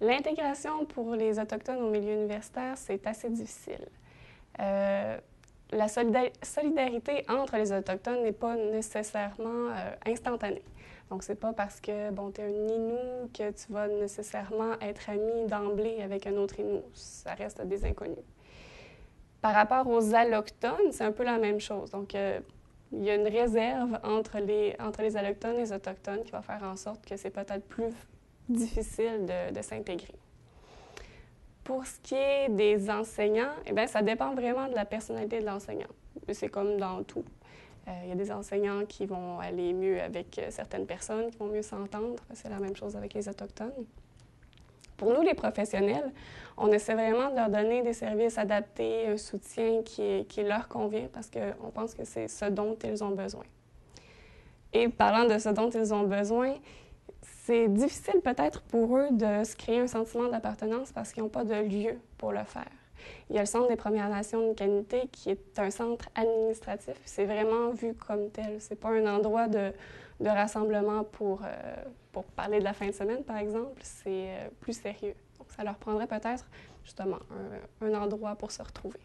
L'intégration pour les Autochtones au milieu universitaire, c'est assez difficile. La solidarité entre les Autochtones n'est pas nécessairement instantanée. Donc, c'est pas parce que, bon, tu es un Innu que tu vas nécessairement être ami d'emblée avec un autre Innu. Ça reste des inconnus. Par rapport aux Allochtones, c'est un peu la même chose. Donc, il y a une réserve entre les Allochtones et les Autochtones qui va faire en sorte que c'est peut-être plus difficile de s'intégrer. Pour ce qui est des enseignants, eh bien, ça dépend vraiment de la personnalité de l'enseignant. C'est comme dans tout. Il y a des enseignants qui vont aller mieux avec certaines personnes, qui vont mieux s'entendre. C'est la même chose avec les Autochtones. Pour nous, les professionnels, on essaie vraiment de leur donner des services adaptés, un soutien qui leur convient parce qu'on pense que c'est ce dont ils ont besoin. Et parlant de ce dont ils ont besoin, c'est difficile peut-être pour eux de se créer un sentiment d'appartenance parce qu'ils n'ont pas de lieu pour le faire. Il y a le Centre des Premières Nations de Canité qui est un centre administratif. C'est vraiment vu comme tel. Ce n'est pas un endroit de rassemblement pour parler de la fin de semaine, par exemple. C'est plus sérieux. Donc, ça leur prendrait peut-être justement un endroit pour se retrouver.